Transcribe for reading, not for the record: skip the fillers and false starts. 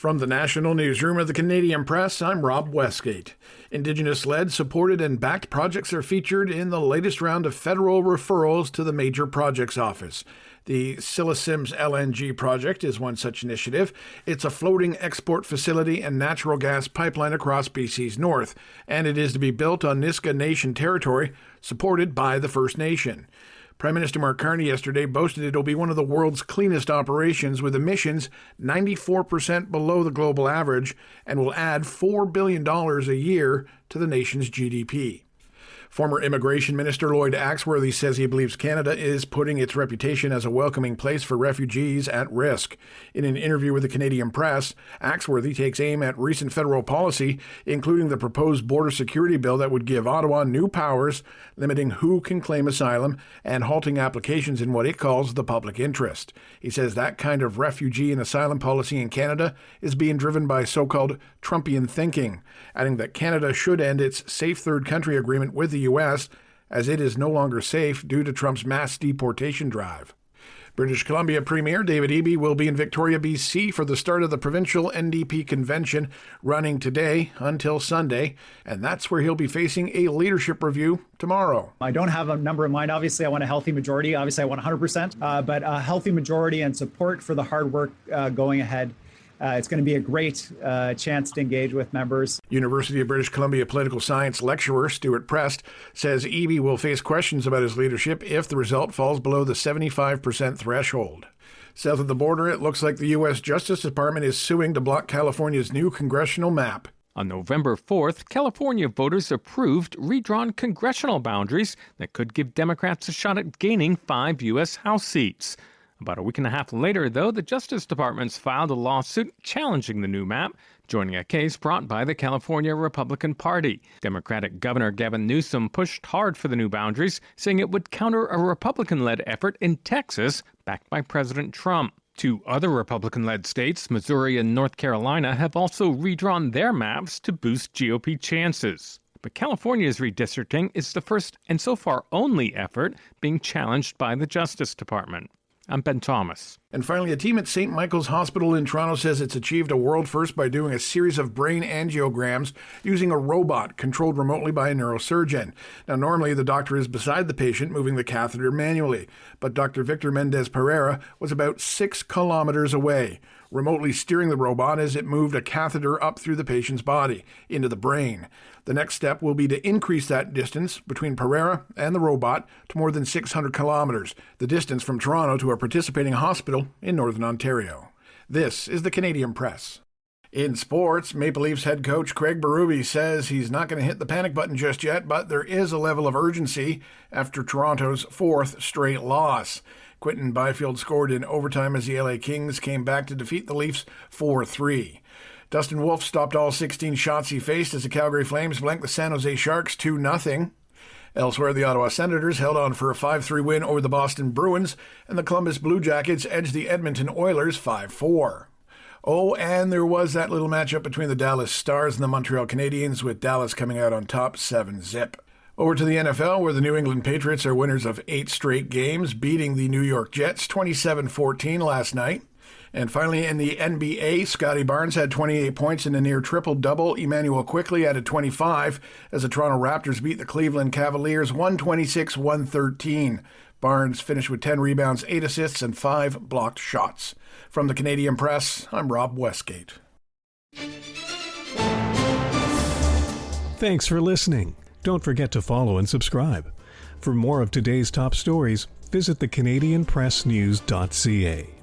From the National Newsroom of the Canadian Press, I'm Rob Westgate. Indigenous-led, supported, and backed projects are featured in the latest round of federal referrals to the Major Projects Office. The Silesims LNG project is one such initiative. It's a floating export facility and natural gas pipeline across BC's north, and it is to be built on Niska Nation territory, supported by the First Nation. Prime Minister Mark Carney yesterday boasted it'll be one of the world's cleanest operations, with emissions 94% below the global average, and will add $4 billion a year to the nation's GDP. Former Immigration Minister Lloyd Axworthy says he believes Canada is putting its reputation as a welcoming place for refugees at risk. In an interview with the Canadian Press, Axworthy takes aim at recent federal policy, including the proposed border security bill that would give Ottawa new powers, limiting who can claim asylum and halting applications in what it calls the public interest. He says that kind of refugee and asylum policy in Canada is being driven by so-called Trumpian thinking, adding that Canada should end its Safe Third Country agreement with the U.S., as it is no longer safe due to Trump's mass deportation drive. British Columbia Premier David Eby will be in Victoria, BC for the start of the provincial NDP convention, running today until Sunday, and that's where he'll be facing a leadership review tomorrow. I don't have a number in mind. Obviously, I want a healthy majority. Obviously, I want 100%, but a healthy majority and support for the hard work going ahead. It's going to be a great chance to engage with members. University of British Columbia political science lecturer Stuart Prest says Eby will face questions about his leadership if the result falls below the 75% threshold. South of the border, it looks like the U.S. Justice Department is suing to block California's new congressional map. On November 4th, California voters approved redrawn congressional boundaries that could give Democrats a shot at gaining 5 U.S. House seats. About a week and a half later, though, the Justice Department's filed a lawsuit challenging the new map, joining a case brought by the California Republican Party. Democratic Governor Gavin Newsom pushed hard for the new boundaries, saying it would counter a Republican-led effort in Texas, backed by President Trump. 2 other Republican-led states, Missouri and North Carolina, have also redrawn their maps to boost GOP chances. But California's redistricting is the first and so far only effort being challenged by the Justice Department. I'm Ben Thomas. And finally, a team at St. Michael's Hospital in Toronto says it's achieved a world first by doing a series of brain angiograms using a robot controlled remotely by a neurosurgeon. Now, normally the doctor is beside the patient moving the catheter manually, but Dr. Victor Mendez Pereira was about 6 kilometers away, remotely steering the robot as it moved a catheter up through the patient's body into the brain. The next step will be to increase that distance between Pereira and the robot to more than 600 kilometers, the distance from Toronto to a participating hospital in Northern Ontario. This is the Canadian Press. In sports, Maple Leafs head coach Craig Berube says he's not going to hit the panic button just yet, but there is a level of urgency after Toronto's 4th straight loss. Quinton Byfield scored in overtime as the LA Kings came back to defeat the Leafs 4-3. Dustin Wolf stopped all 16 shots he faced as the Calgary Flames blanked the San Jose Sharks 2-0. Elsewhere, the Ottawa Senators held on for a 5-3 win over the Boston Bruins, and the Columbus Blue Jackets edged the Edmonton Oilers 5-4. Oh, and there was that little matchup between the Dallas Stars and the Montreal Canadiens, with Dallas coming out on top 7-0. Over to the NFL, where the New England Patriots are winners of 8 straight games, beating the New York Jets 27-14 last night. And finally, in the NBA, Scotty Barnes had 28 points in a near triple-double. Emmanuel Quickley added 25 as the Toronto Raptors beat the Cleveland Cavaliers 126-113. Barnes finished with 10 rebounds, 8 assists, and 5 blocked shots. From the Canadian Press, I'm Rob Westgate. Thanks for listening. Don't forget to follow and subscribe. For more of today's top stories, visit thecanadianpressnews.ca.